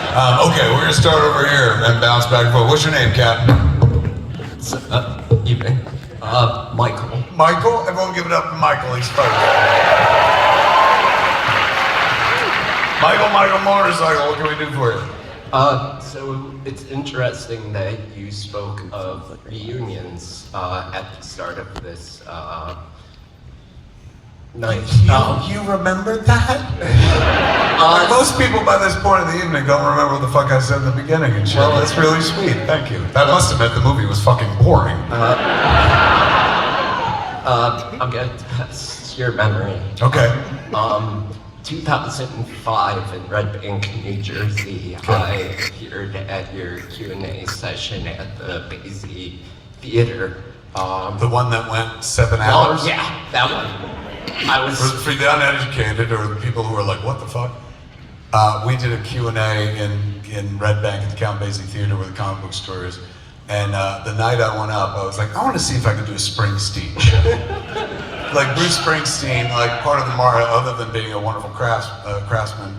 Okay, we're gonna start over here and bounce back and forth. What's your name, Captain? Evening. Michael. Michael? Everyone give it up for Michael, he's first. Michael Motorcycle, what can we do for you? So it's interesting that you spoke of reunions at the start of this night. You remember that? Most people by this point in the evening don't remember what the fuck I said in the beginning and shit. Well, that's really sweet, thank you. That must have meant the movie was fucking boring. I'm gonna test your memory. Okay. 2005 in Red Bank, New Jersey, I appeared at your Q&A session at the Milwaukee Theater. The one that went 7 hours? Oh, yeah, that one. I was... For the uneducated or the people who are like, what the fuck? We did a Q&A in Red Bank at the Count Basie Theater where the comic book store is. And the night I went up, I was like, I want to see if I can do a Springsteen show. Like Bruce Springsteen, like part of the other than being a wonderful craftsman,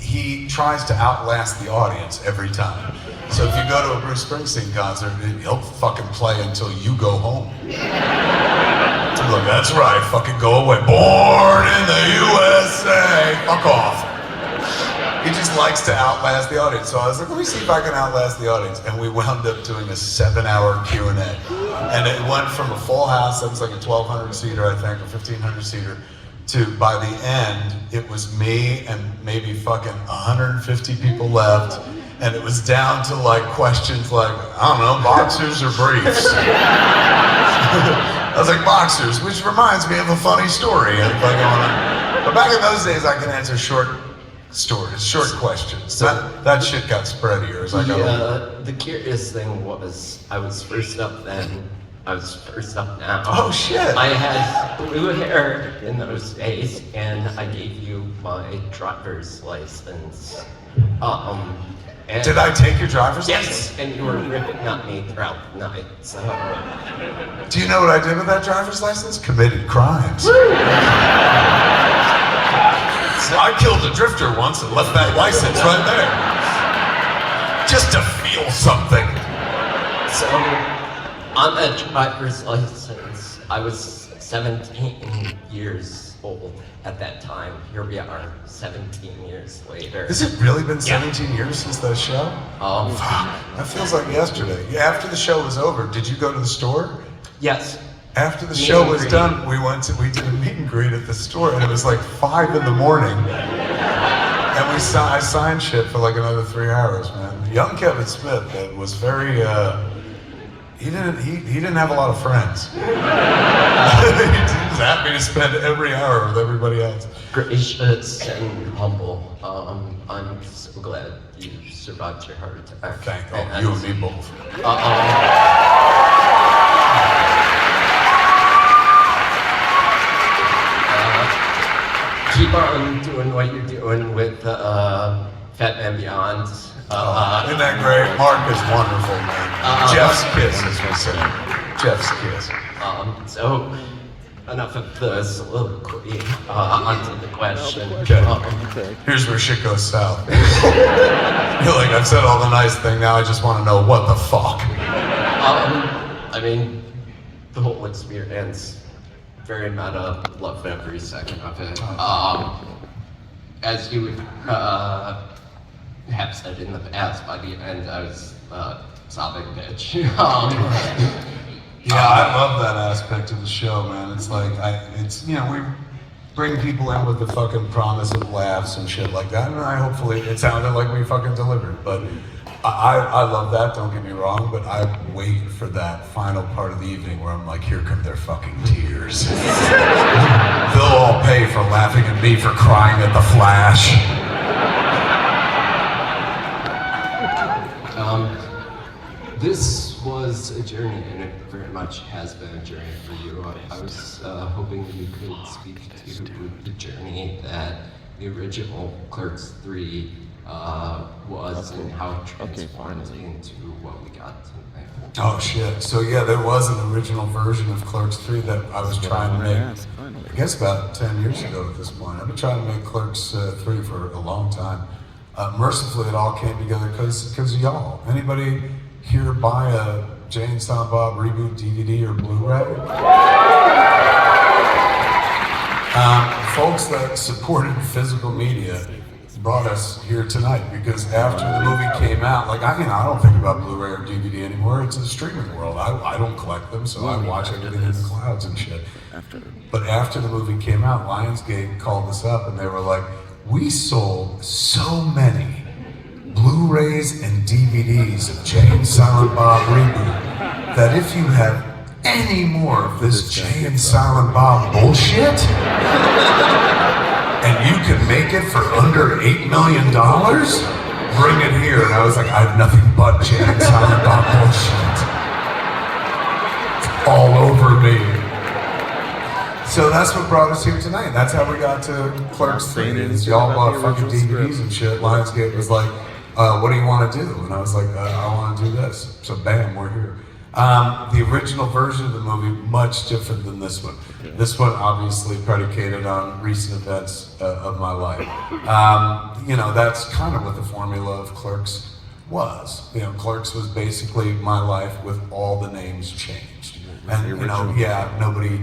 he tries to outlast the audience every time. So if you go to a Bruce Springsteen concert, he'll fucking play until you go home. Look, that's right, fucking go away. Born in the USA, fuck off. He just likes to outlast the audience. So I was like, let me see if I can outlast the audience. And we wound up doing a 7-hour Q&A. And it went from a full house, that was like a 1,200 seater, I think, or 1,500 seater, to by the end, it was me and maybe fucking 150 people left. And it was down to like questions like, I don't know, boxers or briefs? I was like, boxers, which reminds me of a funny story. But back in those days, I could answer short stories, short questions. So that shit got spreadier as I got older. The curious thing was, I was first up then, I was first up now. Oh shit! I had blue hair in those days, and I gave you my driver's license. And did I take your driver's license? Yes, and you were ripping at me throughout the night, so... Do you know what I did with that driver's license? Committed crimes. I killed a drifter once and left that license right there. Just to feel something. So, on that driver's license, I was 17 years old at that time. Here we are, 17 years later. Has it really been 17 years since that show? Fuck, that feels like yesterday. After the show was over, did you go to the store? Yes. After the show was done, we did a meet and greet at the store, and it was like 5 in the morning. And I signed shit for like another 3 hours, man. Young Kevin Smith was very, he didn't have a lot of friends. He was happy to spend every hour with everybody else. Gracious and humble. I'm so glad you survived your heart attack. Thank you. You and me both. Keep on doing what you're doing with Fat Man Beyond. Isn't that great? Mark is wonderful, man. Jeff's kiss, as we say. Jeff's kiss. So, enough of the soliloquy, onto the question. Okay. Here's where shit goes south. You're like, I've said all the nice thing, now I just want to know what the fuck. I mean, the whole experience, very meta, loved every second of it. As you have said in the past, by the end I was sobbing bitch. Yeah, I love that aspect of the show, man. It's like, we bring people in with the fucking promise of laughs and shit like that, and hopefully it sounded like we fucking delivered, but I love that, don't get me wrong, but I wait for that final part of the evening where I'm like, here come their fucking tears. They'll all pay for laughing at me for crying at the Flash. This was a journey, and it very much has been a journey for you. I was hoping you could speak to the journey that the original Clerks III was and how it transformed into what we got tonight. Oh shit, so yeah, there was an original version of Clerks III that I was trying to make, I guess about 10 years ago at this point. I've been trying to make Clerks III for a long time. Mercifully, it all came together because of y'all. Anybody here buy a Jay and Silent Bob reboot DVD or Blu-ray? Folks that supported physical media brought us here tonight because after the movie came out, like I don't think about Blu-ray or DVD anymore. It's a streaming world. I don't collect them, so I watch everything in the clouds and shit. But after the movie came out, Lionsgate called us up and they were like, we sold so many Blu-rays and DVDs of Jay and Silent Bob reboot that if you have any more of this Jay and Silent Bob bullshit, and you can make it for under $8 million, bring it here. And I was like, I have nothing but Jay and Silent Bob bullshit. It's all over me. So that's what brought us here tonight. That's how we got to Clerks 3. Y'all bought fucking DVDs and shit. Lionsgate was like, what do you want to do? And I was like, I want to do this. So bam, we're here. The original version of the movie, much different than this one. This one obviously predicated on recent events of my life. You know, that's kind of what the formula of Clerks was. You know, Clerks was basically my life with all the names changed. And you know, yeah, nobody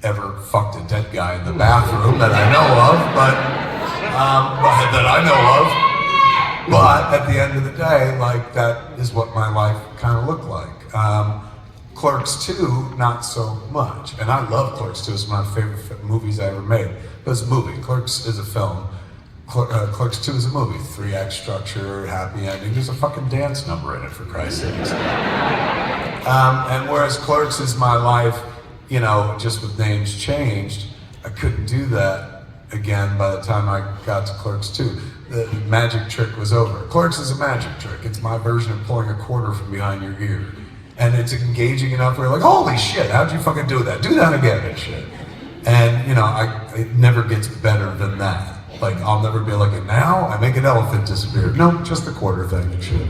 ever fucked a dead guy in the bathroom that I know of, but But at the end of the day, like, that is what my life kind of looked like. Clerks 2, not so much. And I love Clerks 2. It's one of my favorite movies I ever made. But it's a movie. Clerks is a film. Clerks 2 is a movie. 3-act structure, happy ending. There's a fucking dance number in it, for Christ's sakes. And whereas Clerks is my life, you know, just with names changed, I couldn't do that again by the time I got to Clerks 2. The magic trick was over. Clerks is a magic trick. It's my version of pulling a quarter from behind your ear. And it's engaging enough where you're like, holy shit, how'd you fucking do that? Do that again and shit. And you know, it never gets better than that. Like, I'll never be like, and now I make an elephant disappear. No, just the quarter thing and shit.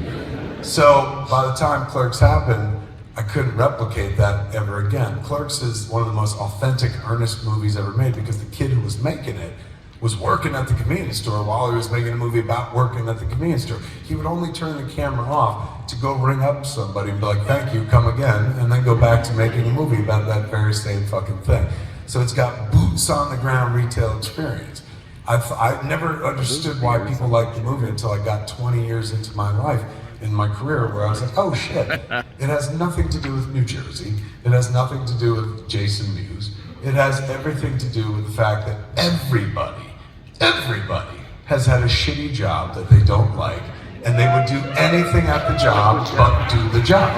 So by the time Clerks happened, I couldn't replicate that ever again. Clerks is one of the most authentic, earnest movies ever made because the kid who was making it was working at the convenience store while he was making a movie about working at the convenience store. He would only turn the camera off to go ring up somebody and be like, thank you, come again, and then go back to making a movie about that very same fucking thing. So it's got boots on the ground retail experience. I never understood why people liked the movie until I got 20 years into my life, in my career, where I was like, oh shit, it has nothing to do with New Jersey. It has nothing to do with Jason Mewes. It has everything to do with the fact that everybody has had a shitty job that they don't like, and they would do anything at the job but do the job.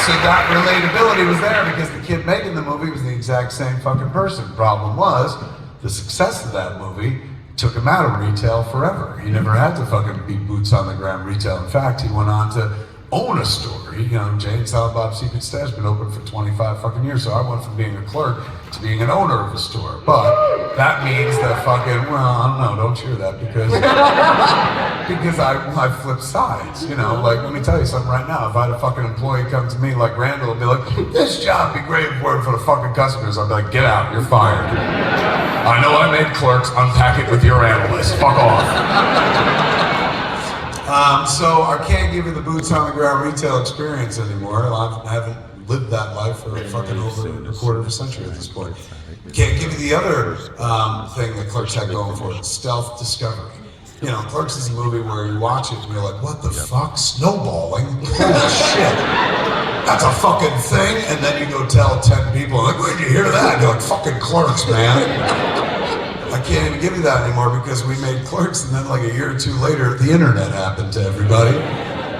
So that relatability was there because the kid making the movie was the exact same fucking person. Problem was, the success of that movie took him out of retail forever. He never had to fucking be boots on the ground retail. In fact, he went on to own a store. You know, Jay and Silent Bob's Secret Stash has been open for 25 fucking years, so I went from being a clerk to being an owner of a store. But that means that fucking, well, I don't know, don't cheer that because I flip sides, you know, like, let me tell you something right now. If I had a fucking employee come to me like Randall and be like, this job would be great for the fucking customers, I'd be like, get out, you're fired. I know I made Clerks, unpack it with your analyst, fuck off. So I can't give you the boots on the ground retail experience anymore. I haven't lived that life for fucking over a quarter of a century at this point. Can't give you the other thing that Clerks had going for it, stealth discovery. You know, Clerks is a movie where you watch it and you're like, what the fuck? Snowballing? Holy shit. That's a fucking thing? And then you go tell 10 people, like, where'd you hear that? You're like, fucking Clerks, man. I can't even give you that anymore because we made Clerks and then like a year or two later, the internet happened to everybody.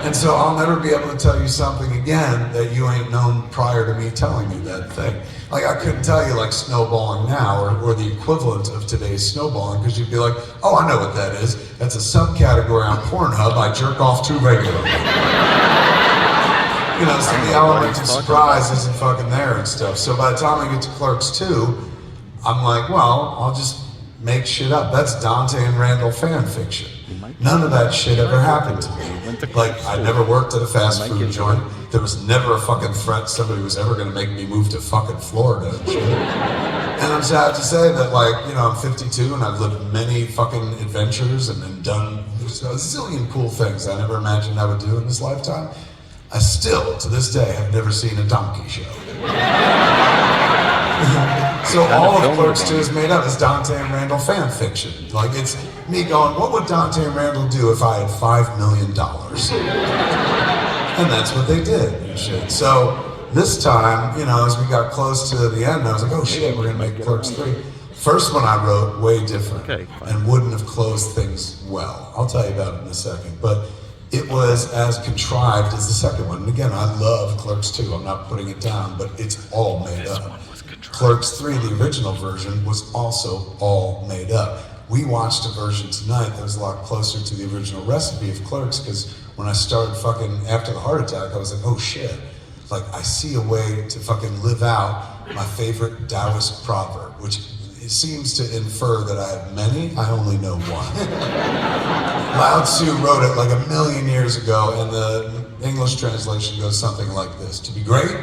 And so I'll never be able to tell you something again that you ain't known prior to me telling you that thing. Like, I couldn't tell you like snowballing now or the equivalent of today's snowballing because you'd be like, oh, I know what that is. That's a subcategory on Pornhub I jerk off to regularly. You know, so the element of surprise isn't fucking there and stuff. So by the time I get to Clerks 2, I'm like, well, I'll just make shit up. That's Dante and Randall fan fiction. None of that shit ever happened to me. Like, I never worked at a fast food joint. there was never a fucking threat somebody was ever gonna make me move to fucking Florida and shit. And I'm sad to say that, like, you know, I'm 52 and I've lived many fucking adventures and done a zillion cool things I never imagined I would do in this lifetime. I still, to this day, have never seen a donkey show. So all of Clerks 2 is made up. It's Dante and Randall fan fiction. Like, it's me going, what would Dante and Randall do if I had $5 million? And that's what they did and shit. So this time, you know, as we got close to the end, I was like, oh shit, we're gonna make Clerks 3. First one I wrote, way different, and wouldn't have closed things well. I'll tell you about it in a second. But it was as contrived as the second one. And again, I love Clerks 2. I'm not putting it down, but it's all made up. Clerks 3, the original version, was also all made up. We watched a version tonight that was a lot closer to the original recipe of Clerks, because when I started fucking, after the heart attack, I was like, oh shit. Like, I see a way to fucking live out my favorite Taoist proverb, which it seems to infer that I have many, I only know one. Lao Tzu wrote it like 1,000,000 years ago, and the English translation goes something like this: to be great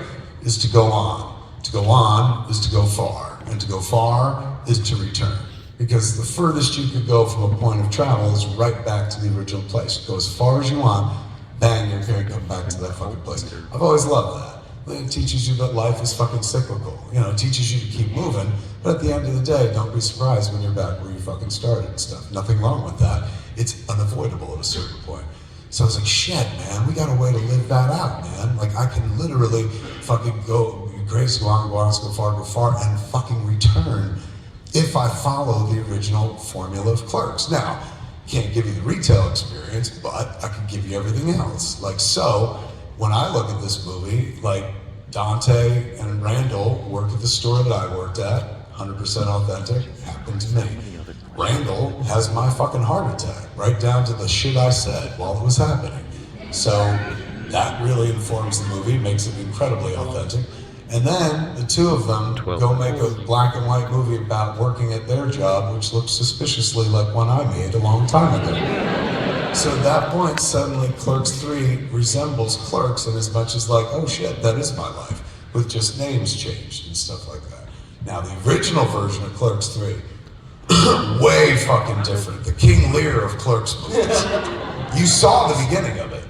is to go on. To go on is to go far, and to go far is to return. Because the furthest you could go from a point of travel is right back to the original place. Go as far as you want, bang, you're gonna come back to that fucking place. I've always loved that. It teaches you that life is fucking cyclical. You know, it teaches you to keep moving, but at the end of the day, don't be surprised when you're back where you fucking started and stuff. Nothing wrong with that. It's unavoidable at a certain point. So I was like, shit, man, we got a way to live that out, man. Like, I can literally fucking go, grace, go on, go far, and fucking return if I follow the original formula of Clerks. Now, can't give you the retail experience, but I can give you everything else. Like, so, when I look at this movie, like, Dante and Randall work at the store that I worked at, 100% authentic, happened to me. Randall has my fucking heart attack, right down to the shit I said while it was happening. So, that really informs the movie, makes it incredibly authentic. And then the two of them go make a black and white movie about working at their job, which looks suspiciously like one I made a long time ago. So at that point, suddenly Clerks 3 resembles Clerks in as much as like, oh shit, that is my life, with just names changed and stuff like that. Now the original version of Clerks 3, way fucking different. The King Lear of Clerks movies. You saw the beginning of it.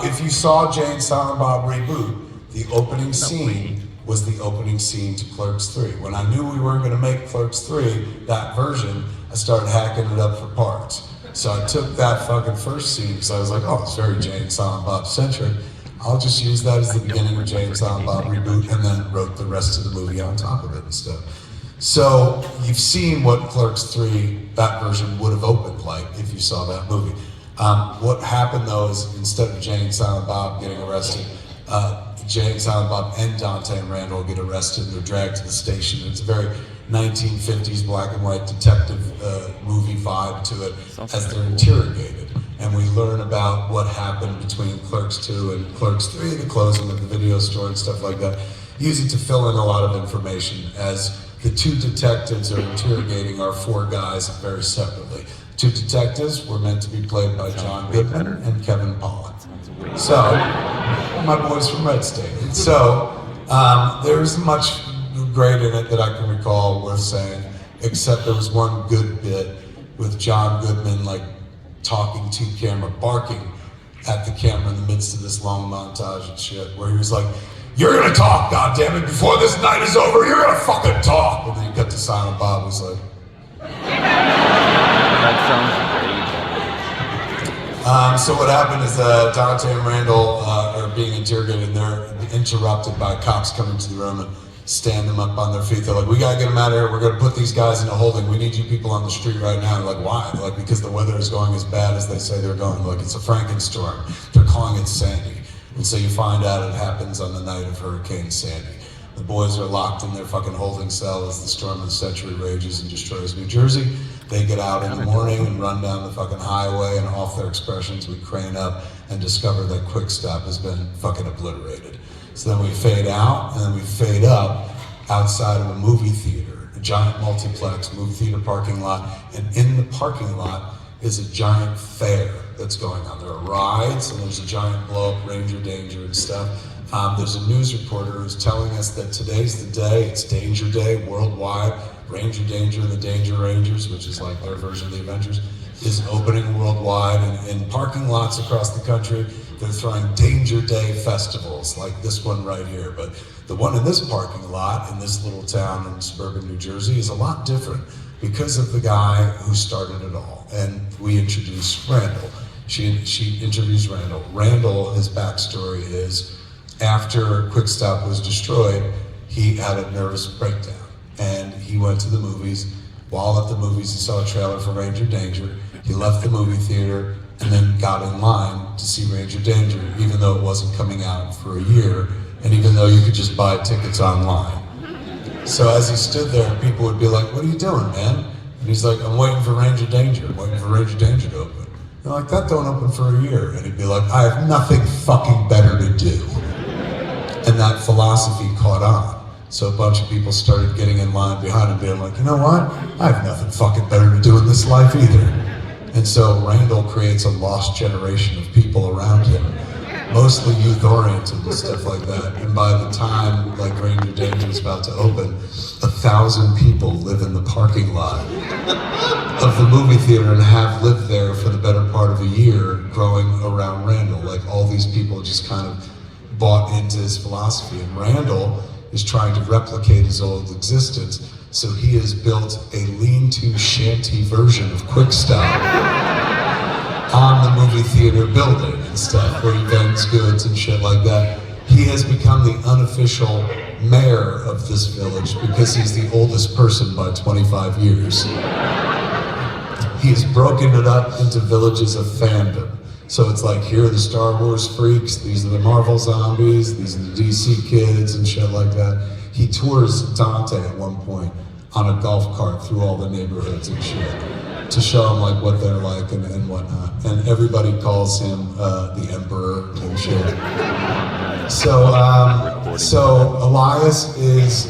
If you saw Jay and Silent Bob reboot, the opening scene was the opening scene to Clerks 3. When I knew we weren't gonna make Clerks 3, that version, I started hacking it up for parts. So I took that fucking first scene, because I was like, oh, it's very Jay and Silent Bob centric. I'll just use that as the beginning of Jay and Silent Bob reboot, and then wrote the rest of the movie on top of it and stuff. So you've seen what Clerks 3, that version, would have opened like if you saw that movie. What happened though is, instead of Jay and Silent Bob getting arrested, Jay and Silent Bob and Dante and Randall get arrested and they're dragged to the station. It's a very 1950s black and white detective movie vibe to it as they're interrogated. And we learn about what happened between Clerks 2 and Clerks 3, the closing of the video store and stuff like that. Use it to fill in a lot of information as the two detectives are interrogating our four guys very separately. Two detectives were meant to be played by John Goodman and Kevin Pollak. So, my boys from Red State. So, there's much great in it that I can recall worth saying, except there was one good bit with John Goodman, like, talking to camera, barking at the camera in the midst of this long montage and shit, where he was like, "You're gonna talk, goddammit, before this night is over, you're gonna fucking talk!" And then he got to Silent Bob, was like... That sounds great. So what happened is Dante and Randall are being interrogated, and they're interrupted by cops coming to the room and stand them up on their feet. They're like, "We gotta get them out of here. We're gonna put these guys into holding. We need you people on the street right now." They're like, "Why?" They're like, "Because the weather is going as bad as they say they're going. Like, it's a Frankenstorm. They're calling it Sandy." And so you find out it happens on the night of Hurricane Sandy. The boys are locked in their fucking holding cell as the storm of the century rages and destroys New Jersey. They get out in the morning and run down the fucking highway, and off their expressions we crane up and discover that Quick Stop has been fucking obliterated. So then we fade out, and then we fade up outside of a movie theater, a giant multiplex movie theater parking lot, and in the parking lot is a giant fair that's going on. There are rides, and there's a giant blow-up Ranger Danger and stuff. There's a news reporter who's telling us that today's the day, it's Danger Day worldwide. Ranger Danger and the Danger Rangers, which is like their version of the Avengers, is opening worldwide, and in parking lots across the country, they're throwing Danger Day festivals, like this one right here. But the one in this parking lot, in this little town in suburban New Jersey, is a lot different because of the guy who started it all. And we introduced Randall. She introduced Randall. Randall, his backstory is, after Quick Stop was destroyed, he had a nervous breakdown. And he went to the movies. While at the movies, he saw a trailer for Ranger Danger. He left the movie theater and then got in line to see Ranger Danger, even though it wasn't coming out for a year, and even though you could just buy tickets online. So as he stood there, people would be like, "What are you doing, man?" And he's like, "I'm waiting for Ranger Danger. I'm waiting for Ranger Danger to open." They're like, "That don't open for a year." And he'd be like, "I have nothing fucking better to do." And that philosophy caught on. So a bunch of people started getting in line behind him, being like, "You know what? I have nothing fucking better to do in this life either." And so Randall creates a lost generation of people around him, mostly youth-oriented and stuff like that. And by the time like Ranger Danger is about to open, 1,000 people live in the parking lot of the movie theater and have lived there for the better part of a year, growing around Randall. Like all these people just kind of bought into his philosophy. And Randall is trying to replicate his old existence, so he has built a lean-to shanty version of Quick Stop on the movie theater building and stuff, where he vends goods and shit like that. He has become the unofficial mayor of this village because he's the oldest person by 25 years. He's broken it up into villages of fandom. So it's like, here are the Star Wars freaks, these are the Marvel zombies, these are the DC kids and shit like that. He tours Dante at one point on a golf cart through all the neighborhoods and shit to show him like what they're like and whatnot. And everybody calls him the Emperor and shit. So Elias is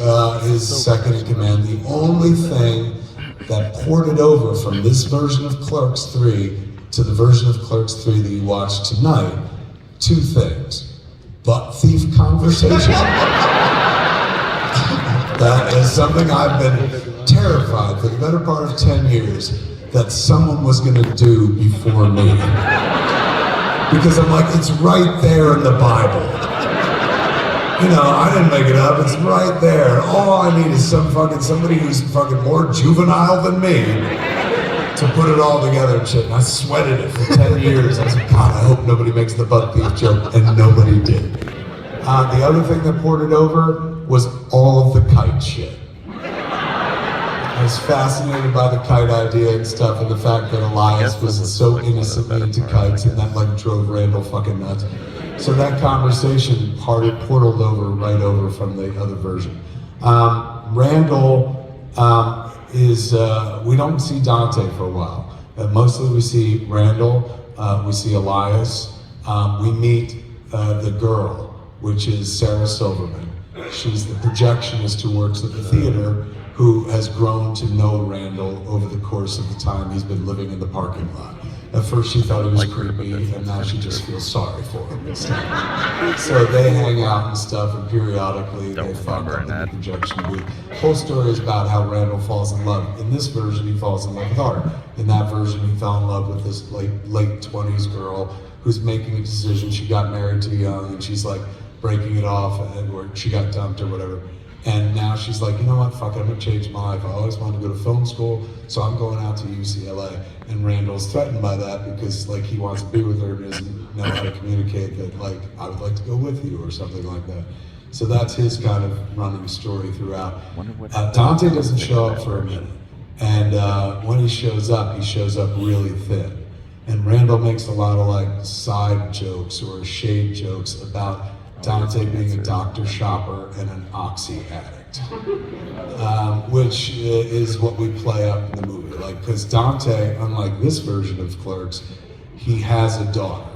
second in command. The only thing that ported over from this version of Clerks 3 to the version of Clerks 3 that you watched tonight, two things. Butt thief conversation. That is something I've been terrified for the better part of 10 years that someone was gonna do before me. Because I'm like, it's right there in the Bible. You know, I didn't make it up, it's right there. All I need is somebody who's fucking more juvenile than me to put it all together and shit. And I sweated it for 10 years. I was like, God, I hope nobody makes the butt thief joke, and nobody did. The other thing that poured it over was all of the kite shit. I was fascinated by the kite idea and stuff, and the fact that Elias was so innocently into kites, and that like drove Randall fucking nuts. So that conversation portaled over right over from the other version. Randall we don't see Dante for a while. Mostly we see Randall, we see Elias, we meet the girl, which is Sarah Silverman. She's the projectionist who works at the theater, who has grown to know Randall over the course of the time he's been living in the parking lot. At first she thought he was creepy, and now she just feels sorry for him and stuff. So they hang out and stuff, and periodically they fuck up in the projection booth. The whole story is about how Randall falls in love. In this version, he falls in love with Art. In that version, he fell in love with this late 20s girl who's making a decision. She got married too young, and she's like breaking it off, or she got dumped or whatever. And now she's like, you know what, fuck it, I'm gonna change my life. I always wanted to go to film school, so I'm going out to UCLA. And Randall's threatened by that because like he wants to be with her and doesn't know how to communicate that like, I would like to go with you or something like that. So that's his kind of running story throughout. Dante doesn't show up for a minute. And when he shows up really thin. And Randall makes a lot of like side jokes or shade jokes about Dante being a doctor shopper and an oxy addict, which is what we play up in the movie. Like, because Dante, unlike this version of Clerks, he has a daughter.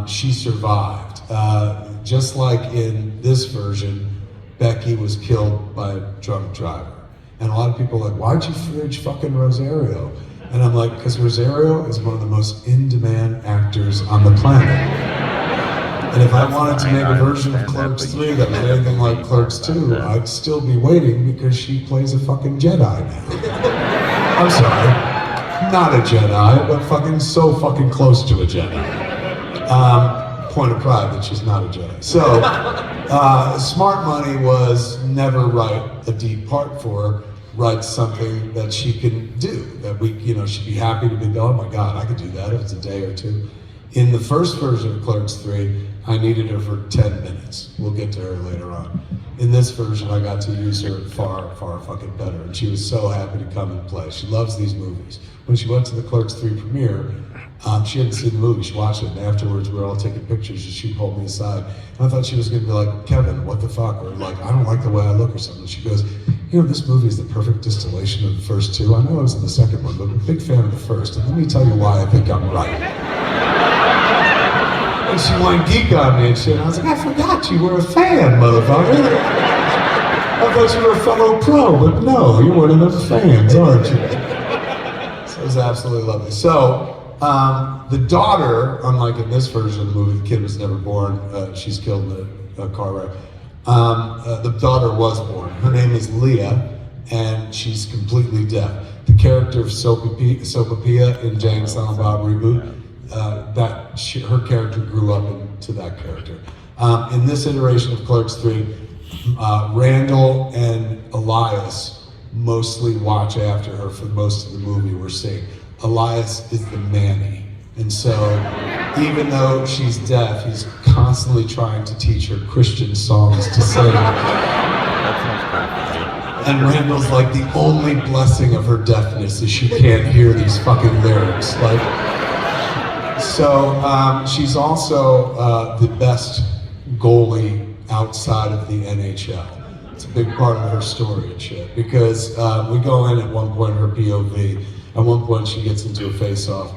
She survived. Just like in this version, Becky was killed by a drunk driver. And a lot of people are like, why'd you fridge fucking Rosario? And I'm like, because Rosario is one of the most in-demand actors on the planet. And if I wanted to make a version of Clerks 3 that was anything like Clerks 2, I'd still be waiting because she plays a fucking Jedi now. I'm sorry, not a Jedi, but fucking so fucking close to a Jedi. Point of pride that she's not a Jedi. So, Smart Money was never write a deep part for her, write something that she can do, that we, she'd be happy to be, oh my God, I could do that if it's a day or two. In the first version of Clerks 3, I needed her for 10 minutes. We'll get to her later on. In this version, I got to use her far, far fucking better, and she was so happy to come and play. She loves these movies. When she went to the Clerks 3 premiere, she hadn't seen the movie, she watched it, and afterwards we were all taking pictures, and she pulled me aside. And I thought she was gonna be like, Kevin, what the fuck? Or like, I don't like the way I look or something. She goes, this movie is the perfect distillation of the first two. I know I was in the second one, but I'm a big fan of the first, and let me tell you why I think I'm right. And she wanted geek on me and shit. And I was like, I forgot you were a fan, motherfucker. I thought you were a fellow pro, but no, you're one of the fans, aren't you? So it was absolutely lovely. So, the daughter, unlike in this version of the movie, the kid was never born. She's killed in a car wreck. The daughter was born. Her name is Leah, and she's completely deaf. The character of Sopapilla in Jay and Silent Bob reboot, her character grew up into that character. In this iteration of Clerks 3, Randall and Elias mostly watch after her for most of the movie we're seeing. Elias is the Manny. And so, even though she's deaf, he's constantly trying to teach her Christian songs to sing. And Randall's like, the only blessing of her deafness is she can't hear these fucking lyrics. So she's also the best goalie outside of the NHL. It's a big part of her story and shit, because we go in at one point, her POV, at one point she gets into a face-off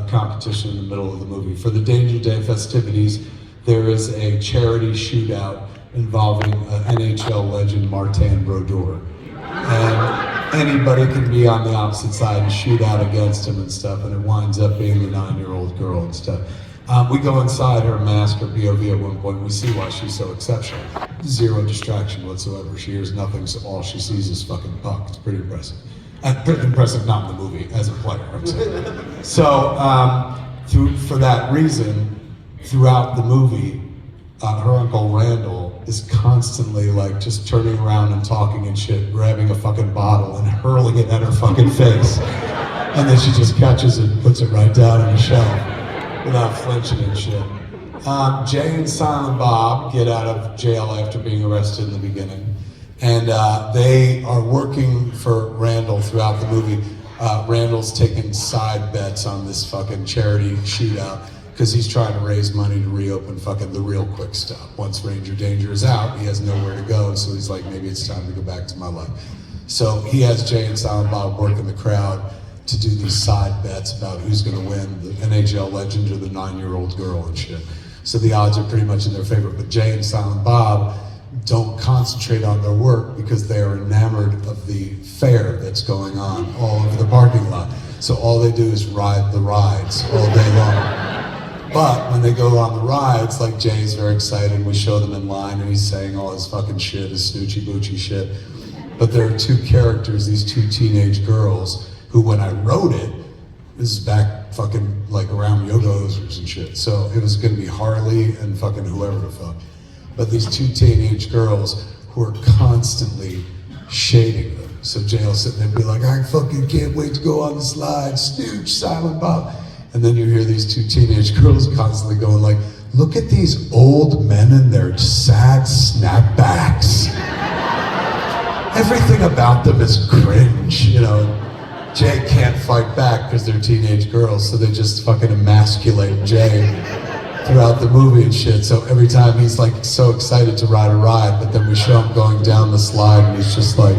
competition in the middle of the movie. For the Danger Day festivities, there is a charity shootout involving NHL legend Martin Brodeur. And anybody can be on the opposite side and shoot out against him and stuff, and it winds up being the 9-year-old girl and stuff. We go inside her mask, her POV at one point, and we see why she's so exceptional. Zero distraction whatsoever. She hears nothing, so all she sees is fucking puck. It's pretty impressive. Pretty impressive, not in the movie, as a player, I'm saying. So, for that reason, throughout the movie, her Uncle Randall is constantly like just turning around and talking and shit, grabbing a fucking bottle and hurling it at her fucking face. And then she just catches it and puts it right down on the shelf without flinching and shit. Jay and Silent Bob get out of jail after being arrested in the beginning. And they are working for Randall throughout the movie. Randall's taking side bets on this fucking charity shootout because he's trying to raise money to reopen fucking the Real Quick Stop. Once Ranger Danger is out, he has nowhere to go, so he's like, maybe it's time to go back to my life. So he has Jay and Silent Bob working the crowd to do these side bets about who's gonna win, the NHL legend or the 9-year-old girl and shit. So the odds are pretty much in their favor, but Jay and Silent Bob don't concentrate on their work because they are enamored of the fair that's going on all over the parking lot. So all they do is ride the rides all day long. But when they go on the rides, like Jay's very excited, we show them in line and he's saying all his fucking shit, his snoochie boochie shit. But there are two characters, these two teenage girls, who when I wrote it, this is back fucking like around Yoga Hosers and shit. So it was gonna be Harley and fucking whoever the fuck. But these two teenage girls who are constantly shading them. So Jay will sit there and be like, I fucking can't wait to go on the slide, snooch, Silent Bob. And then you hear these two teenage girls constantly going like, look at these old men and their sad snapbacks. Everything about them is cringe, you know. Jay can't fight back because they're teenage girls, so they just fucking emasculate Jay throughout the movie and shit. So every time he's like so excited to ride a ride, but then we show him going down the slide and he's just like...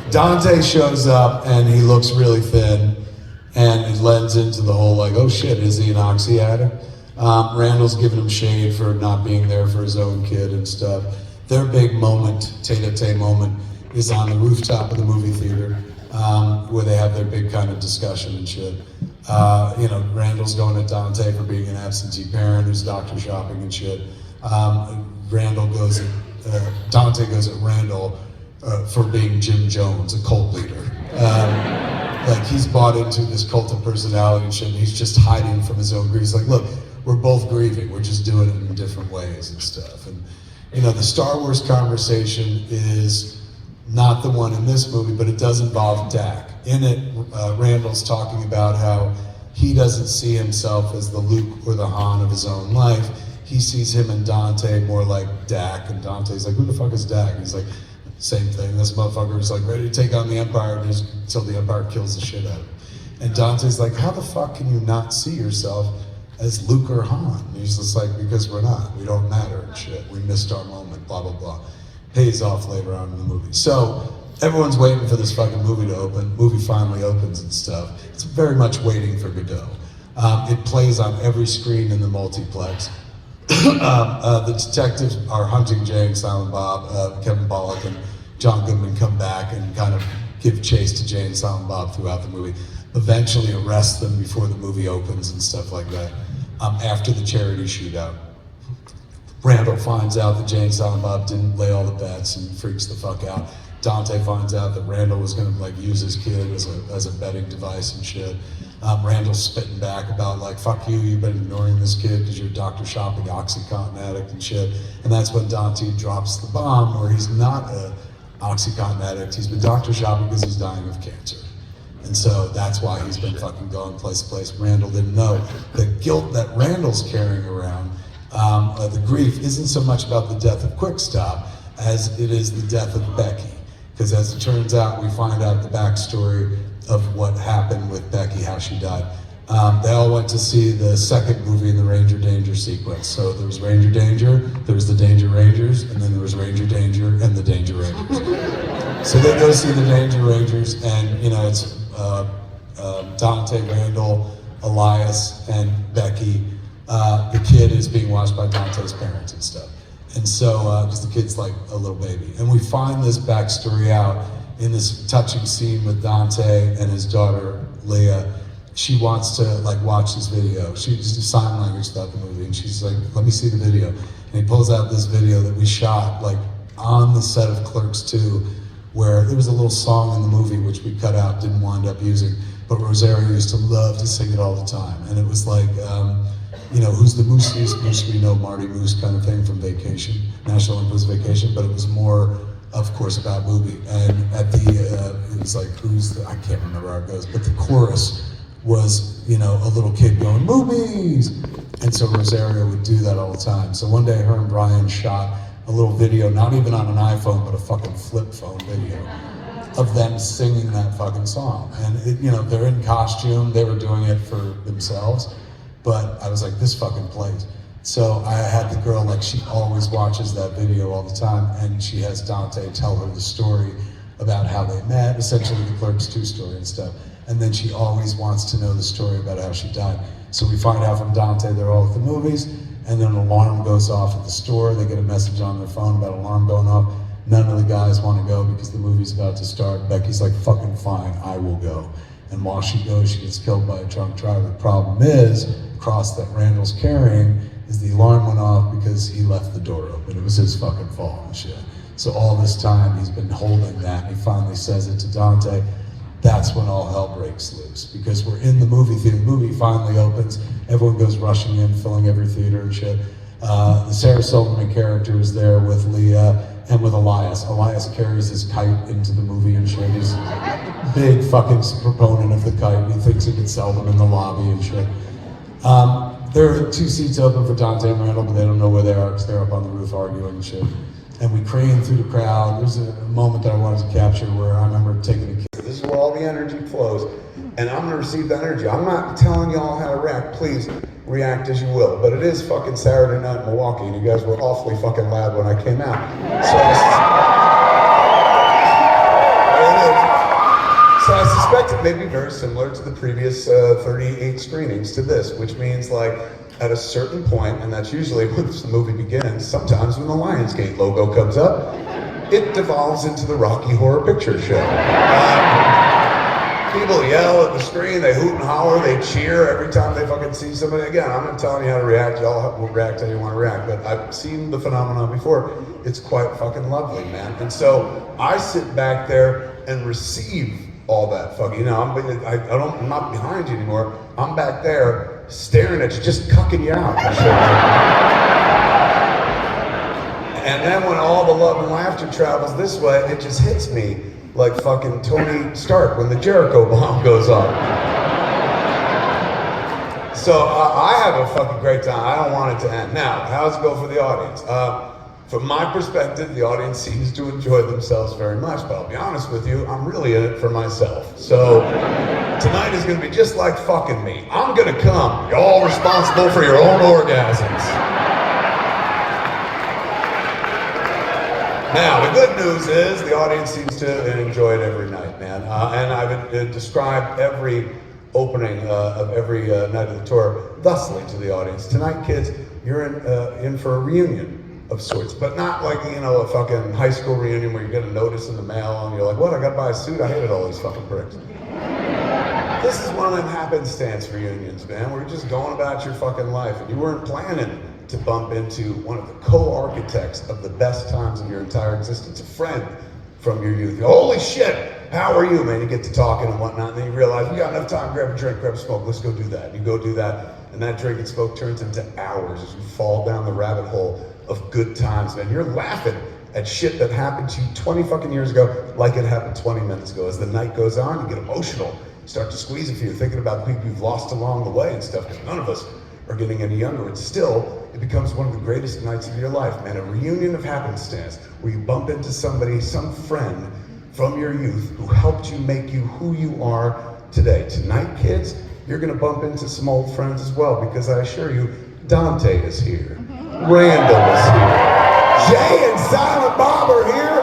Dante shows up and he looks really thin and it lends into the whole like, oh shit, is he an oxy addict? Randall's giving him shade for not being there for his own kid and stuff. Their big moment, tete-a-tete moment, is on the rooftop of the movie theater, where they have their big kind of discussion and shit. You know, Randall's going at Dante for being an absentee parent who's doctor shopping and shit. Dante goes at Randall for being Jim Jones, a cult leader. Like, he's bought into this cult of personality and shit, and he's just hiding from his own grief. He's like, look, we're both grieving, we're just doing it in different ways and stuff. And you know, the Star Wars conversation is not the one in this movie, but it does involve Dak. In it, Randall's talking about how he doesn't see himself as the Luke or the Han of his own life. He sees him and Dante more like Dak, and Dante's like, who the fuck is Dak? And he's like, same thing, this motherfucker is like ready to take on the Empire until the Empire kills the shit out of him. And Dante's like, how the fuck can you not see yourself as Luke or Han? And he's just like, because we're not, we don't matter and shit. We missed our moment, blah, blah, blah. Pays off later on in the movie. So everyone's waiting for this fucking movie to open. Movie finally opens and stuff. It's very much waiting for Godot. It plays on every screen in the multiplex. The detectives are hunting Jay and Silent Bob. Kevin Pollak and John Goodman come back and kind of give chase to Jay and Silent Bob throughout the movie. Eventually arrest them before the movie opens and stuff like that. After the charity shootout, Randall finds out that Jay and Silent Bob didn't lay all the bets and freaks the fuck out. Dante finds out that Randall was gonna like use his kid as a betting device and shit. Randall's spitting back about like, fuck you, you've been ignoring this kid because you're doctor shopping Oxycontin addict and shit. And that's when Dante drops the bomb where he's not a Oxycontin addict, he's been doctor shopping because he's dying of cancer. And so that's why he's been fucking going place to place. Randall didn't know. The guilt that Randall's carrying around, the grief, isn't so much about the death of Quickstop as it is the death of Becky. Because as it turns out, we find out the backstory of what happened with Becky, how she died. They all went to see the second movie in the Ranger Danger sequence. So there was Ranger Danger, there was the Danger Rangers, and then there was Ranger Danger and the Danger Rangers. So they go see the Danger Rangers, and you know, it's Dante, Randall, Elias, and Becky. The kid is being watched by Dante's parents and stuff. And so, because the kid's like a little baby. And we find this backstory out in this touching scene with Dante and his daughter, Leah. She wants to like watch this video. She just sign language throughout the movie, and she's like, let me see the video. And he pulls out this video that we shot like on the set of Clerks II, where there was a little song in the movie which we cut out, didn't wind up using, but Rosario used to love to sing it all the time. And it was like, you know, who's the moosiest moose we know, Marty Moose kind of thing from Vacation, National Lampoon's Vacation, but it was more, of course, about movie. And at the, it was like, I can't remember how it goes, but the chorus was, you know, a little kid going, movies! And so Rosario would do that all the time. So one day her and Brian shot a little video, not even on an iPhone, but a fucking flip phone video of them singing that fucking song. And it, you know, they're in costume, they were doing it for themselves, but I was like, this fucking plays. So I had the girl, like, she always watches that video all the time, and she has Dante tell her the story about how they met, essentially the Clerks II story and stuff. And then she always wants to know the story about how she died. So we find out from Dante they're all at the movies, and then an alarm goes off at the store. They get a message on their phone about an alarm going off. None of the guys want to go because the movie's about to start. Becky's like, fucking fine, I will go. And while she goes, she gets killed by a drunk driver. The problem is, the cross that Randall's carrying is the alarm went off because he left the door open. It was his fucking fault and shit. So all this time he's been holding that, and he finally says it to Dante. That's when all hell breaks loose, because we're in the movie theater. The movie finally opens, everyone goes rushing in, filling every theater and shit. The Sarah Silverman character is there with Leah and with Elias. Elias carries his kite into the movie and shit. He's a big fucking proponent of the kite. He thinks he can sell them in the lobby and shit. There are 2 seats open for Dante and Randall, but they don't know where they are because they're up on the roof arguing and shit. And we crane through the crowd. There's a moment that I wanted to capture where I remember taking a kid. This is where all the energy flows, and I'm gonna receive the energy. I'm not telling y'all how to react. Please react as you will. But it is fucking Saturday night in Milwaukee, and you guys were awfully fucking loud when I came out. So I suspect it may be very similar to the previous 38 screenings to this, which means like at a certain point, and that's usually when the movie begins, sometimes when the Lionsgate logo comes up, it devolves into the Rocky Horror Picture Show. People yell at the screen, they hoot and holler, they cheer every time they fucking see somebody. Again, I'm not telling you how to react, y'all will react how you want to react, but I've seen the phenomenon before. It's quite fucking lovely, man. And so I sit back there and receive all that fucking, you know, I'm not behind you anymore. I'm back there staring at you, just cucking you out. And then when all the love and laughter travels this way, it just hits me like fucking Tony Stark when the Jericho bomb goes off. So I have a fucking great time. I don't want it to end. Now, how's it go for the audience? From my perspective, the audience seems to enjoy themselves very much, but I'll be honest with you, I'm really in it for myself. So tonight is gonna be just like fucking me. I'm gonna come. You're all responsible for your own orgasms. Now, the good news is the audience seems to enjoy it every night, man. And I've described every opening of every night of the tour thusly to the audience. Tonight, kids, you're in for a reunion of sorts, but not like, you know, a fucking high school reunion where you get a notice in the mail and you're like, what, I gotta buy a suit? I hated all these fucking pricks. This is one of them happenstance reunions, man, where you're just going about your fucking life and you weren't planning to bump into one of the co-architects of the best times of your entire existence, a friend from your youth. Holy shit, how are you, man? You get to talking and whatnot, and then you realize, we got enough time, grab a drink, grab a smoke, let's go do that. And you go do that, and that drink and smoke turns into hours as you fall down the rabbit hole of good times, man. You're laughing at shit that happened to you 20 fucking years ago like it happened 20 minutes ago. As the night goes on, you get emotional. You start to squeeze a few, thinking about the people you've lost along the way and stuff, because none of us are getting any younger. And still, it becomes one of the greatest nights of your life, man. A reunion of happenstance where you bump into somebody, some friend from your youth who helped you make you who you are today. Tonight, kids, you're gonna bump into some old friends as well, because I assure you, Dante is here. Randall is here. Jay and Silent Bob are here.